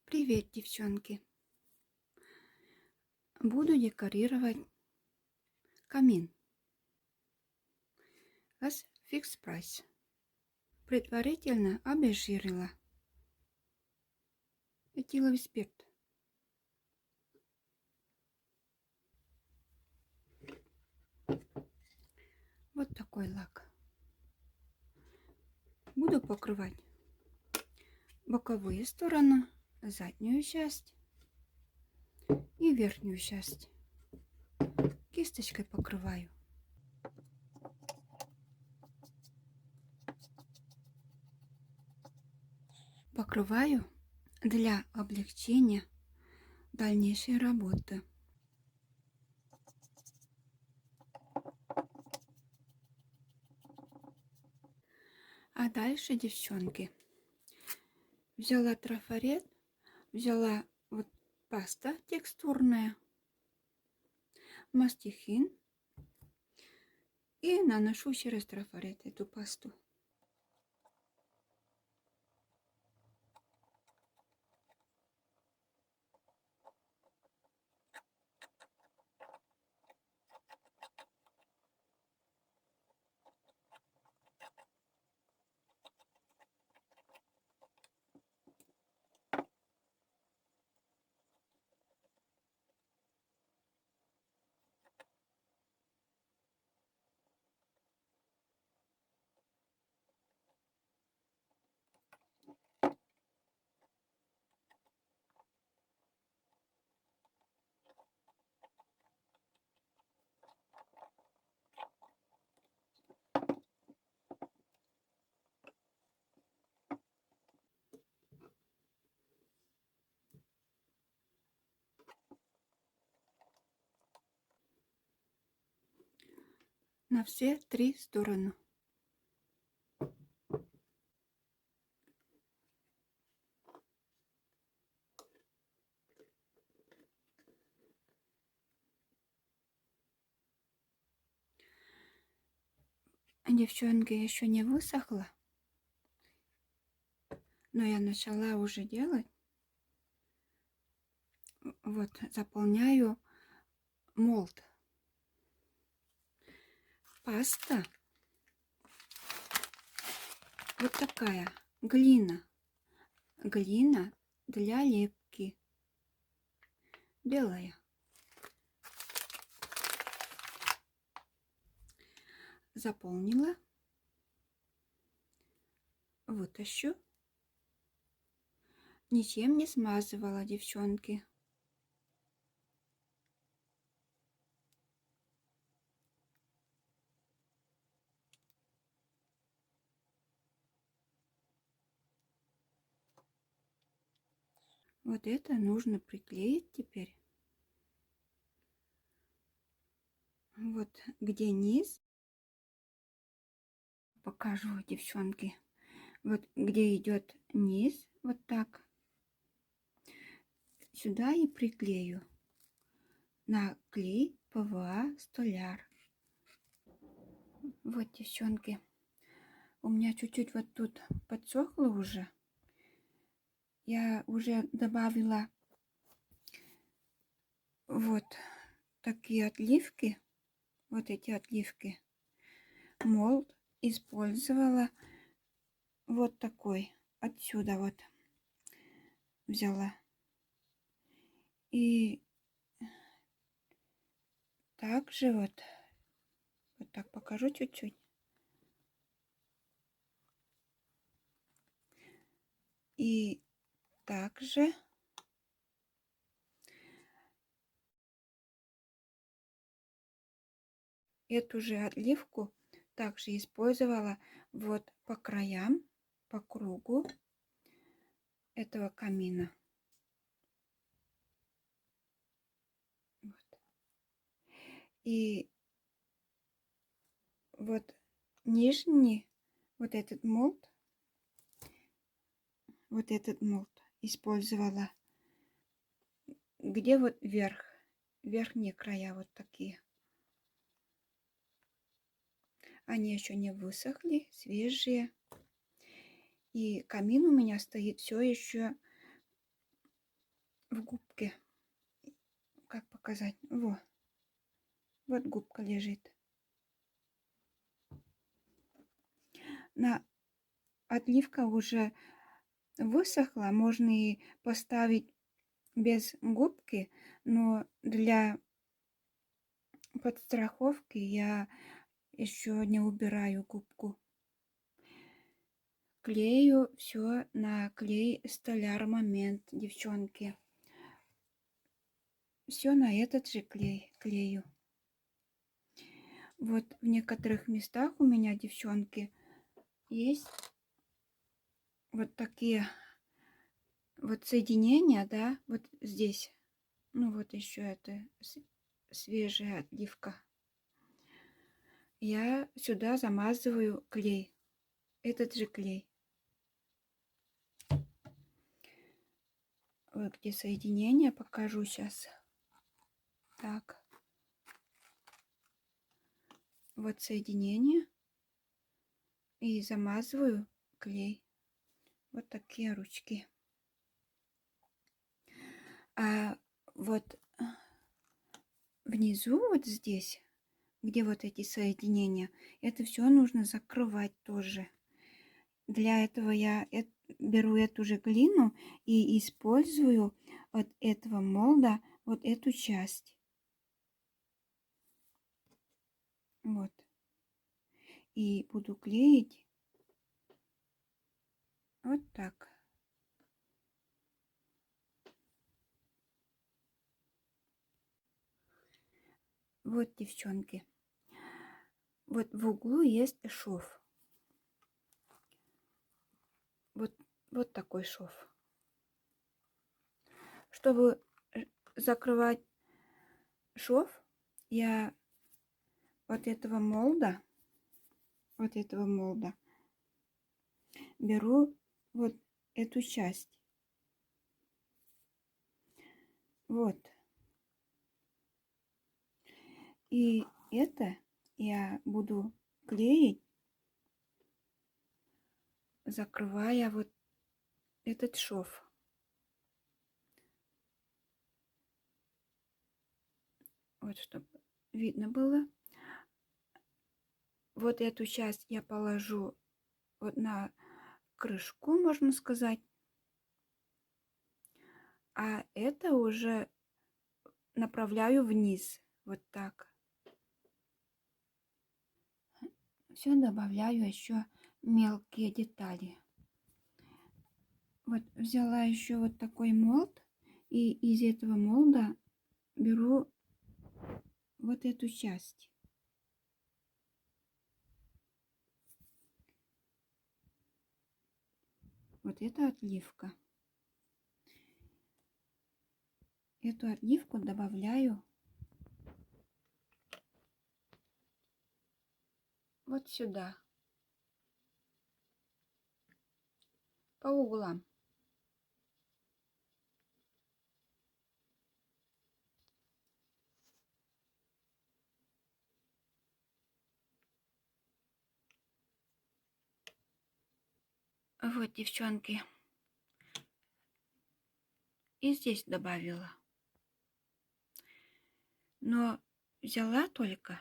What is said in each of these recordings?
Привет, девчонки! Буду декорировать камин. С фикс прайс. Предварительно обезжирила этиловый спирт. Вот такой лак. Буду покрывать боковые стороны, заднюю часть и верхнюю часть. Кисточкой покрываю. Покрываю для облегчения дальнейшей работы. А дальше, девчонки, взяла трафарет, взяла вот паста текстурная, мастихин и наношу через трафарет эту пасту. На все 3 стороны. Девчонки, еще не высохла, но я начала уже делать. Вот, заполняю молд. Паста вот такая, глина. Глина для лепки. Белая. Заполнила. Вытащу. Ничем не смазывала, девчонки. Вот это нужно приклеить теперь. Вот где низ. Покажу, девчонки. Вот где идет низ, вот так. Сюда и приклею на клей ПВА Столяр. Вот, девчонки, у меня чуть-чуть вот тут подсохло уже. Я уже добавила вот такие отливки, вот эти отливки. Молд использовала вот такой, отсюда вот взяла. И также вот так покажу чуть-чуть. И также эту же отливку также использовала вот по краям, по кругу этого камина. Вот. И вот нижний вот этот молд использовала, где вот верхние края вот такие. Они еще не высохли, свежие. И камин у меня стоит все еще в губке. Как показать? Вот губка лежит. Отливка уже высохла, можно и поставить без губки, но для подстраховки я еще не убираю губку. Клею все на клей Столяр Момент, девчонки. Все на этот же клей клею. Вот в некоторых местах у меня, девчонки, есть вот такие вот соединения, да, вот здесь. Ну вот еще это свежая отливка. Я сюда замазываю клей, этот же клей. Вот где соединение, покажу сейчас. Так. Вот соединение. И замазываю клей. Вот такие ручки. А вот внизу, вот здесь, где вот эти соединения, это все нужно закрывать тоже. Для этого я беру эту же глину и использую от этого молда вот эту часть. Вот. И буду клеить вот так. Вот, девчонки. Вот в углу есть шов. Вот такой шов. Чтобы закрывать шов, я вот этого молда беру вот эту часть. Вот. И это я буду клеить, закрывая вот этот шов. Вот, чтобы видно было. Вот эту часть я положу вот на крышку, можно сказать. А это уже направляю вниз. Вот так. Все добавляю еще мелкие детали. Вот взяла еще вот такой молд. И из этого молда беру вот эту часть. Вот это отливка. Эту отливку добавляю вот сюда, по углам. Вот, девчонки. И здесь добавила. Но взяла только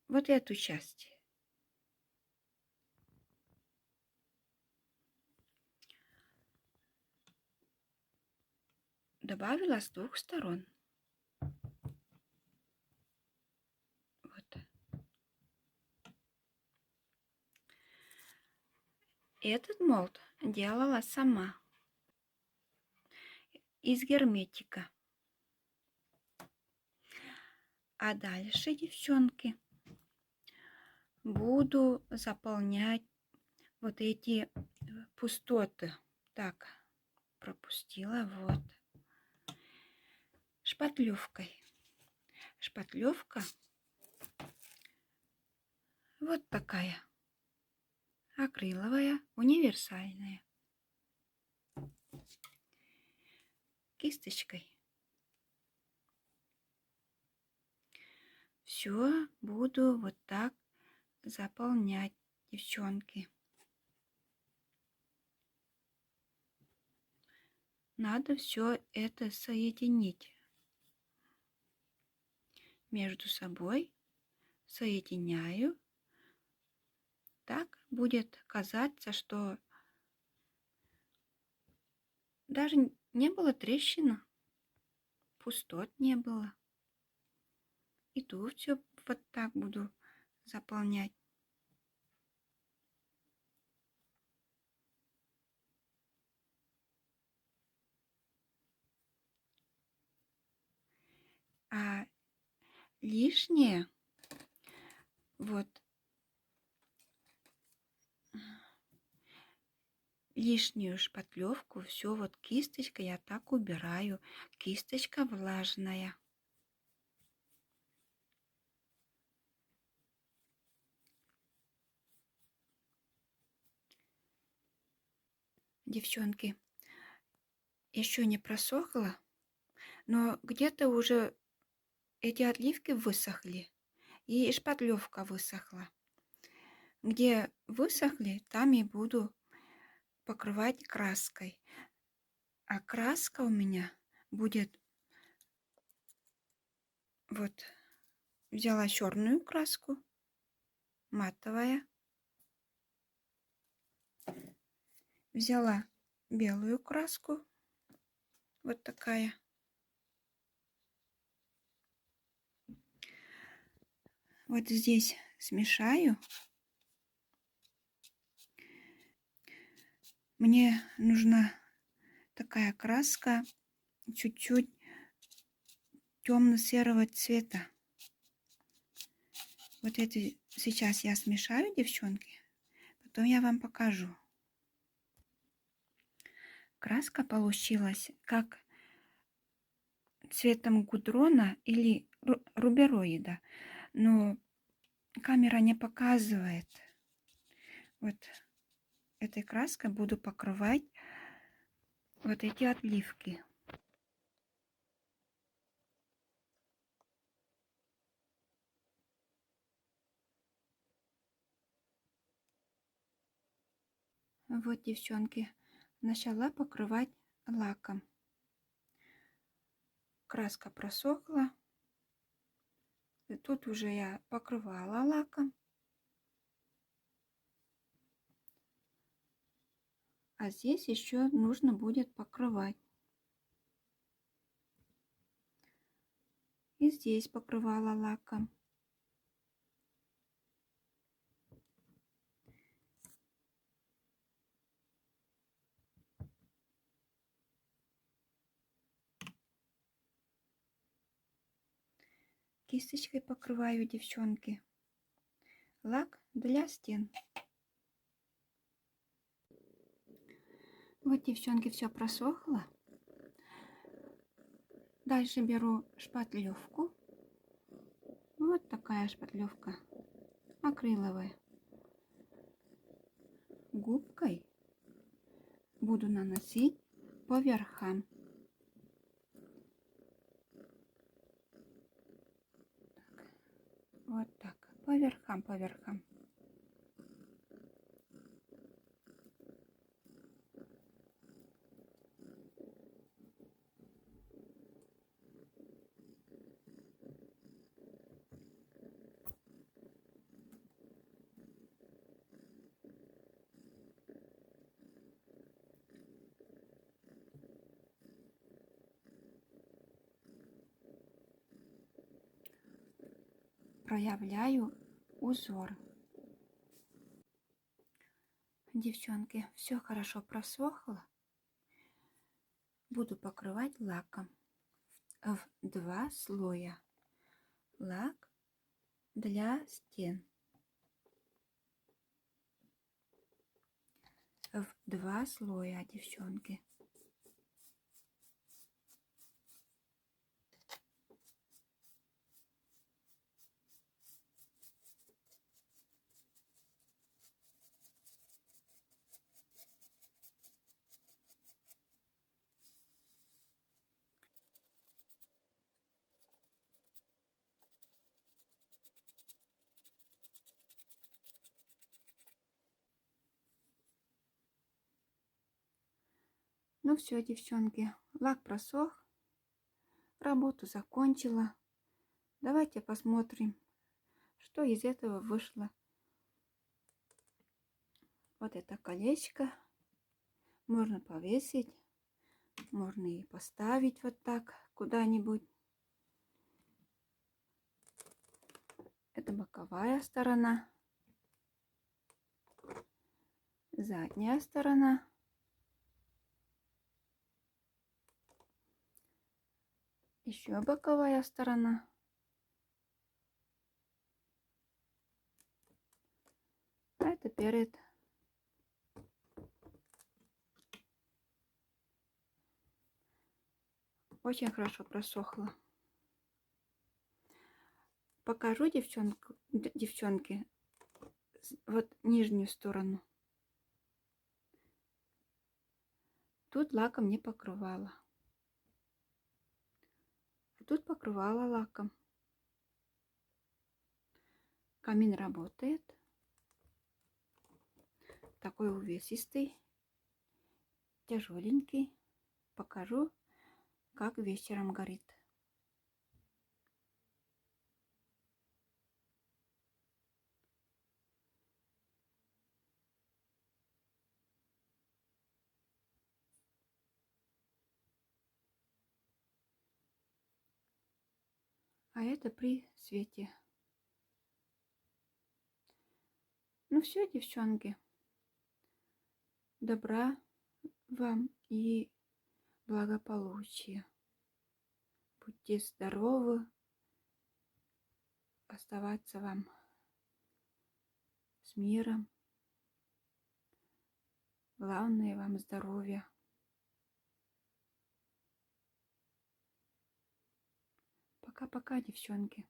вот эту часть. Добавила с двух сторон. Вот. Этот молд делала сама. Из герметика. А дальше, девчонки, буду заполнять вот эти пустоты. Так, пропустила, вот. Шпатлевкой. Шпатлевка вот такая. Акриловая, универсальная. Кисточкой. Все буду вот так заполнять, девчонки. надо все это соединить между собой. Соединяю. Так будет казаться, что даже не было трещин, пустот не было. И тут все вот так буду заполнять. А лишнее, вот, лишнюю шпатлевку, все вот кисточкой я так убираю. Кисточка влажная. Девчонки, еще не просохло, но где-то уже эти отливки высохли, и шпатлевка высохла. Где высохли, там и буду покрывать краской. А краска у меня будет, вот, взяла черную краску, матовая, взяла белую краску, вот такая. Вот здесь смешаю. Мне нужна такая краска чуть-чуть темно-серого цвета. Вот это сейчас я смешаю, девчонки, потом я вам покажу. Краска получилась как цветом гудрона или рубероида, но камера не показывает. Вот этой краской буду покрывать вот эти отливки. Вот, девчонки, начала покрывать лаком. Краска просохла. И тут уже я покрывала лаком. А здесь еще нужно будет покрывать. И здесь покрывала лаком. Кисточкой покрываю, девчонки. Лак для стен. Вот, девчонки, все просохло. Дальше беру шпатлевку. Вот такая шпатлевка акриловая. Губкой буду наносить по верхам. Вот так, по верхам, по верхам. Проявляю узор. Девчонки, все хорошо просохло. Буду покрывать лаком в 2 слоя. Лак для стен. В 2 слоя, девчонки. Ну все, девчонки, лак просох, работу закончила. Давайте посмотрим, что из этого вышло. Вот это колечко можно повесить, можно и поставить вот так куда-нибудь. Это боковая сторона, задняя сторона. Еще боковая сторона. А это перед. Очень хорошо просохло. Покажу девчонки, вот нижнюю сторону. Тут лаком не покрывала. Тут покрывала лаком. Камин работает. Такой увесистый, тяжеленький. Покажу, как вечером горит. А это при свете. Ну все, девчонки. Добра вам и благополучия. Будьте здоровы. Оставаться вам с миром. Главное вам здоровья. Пока-пока, девчонки.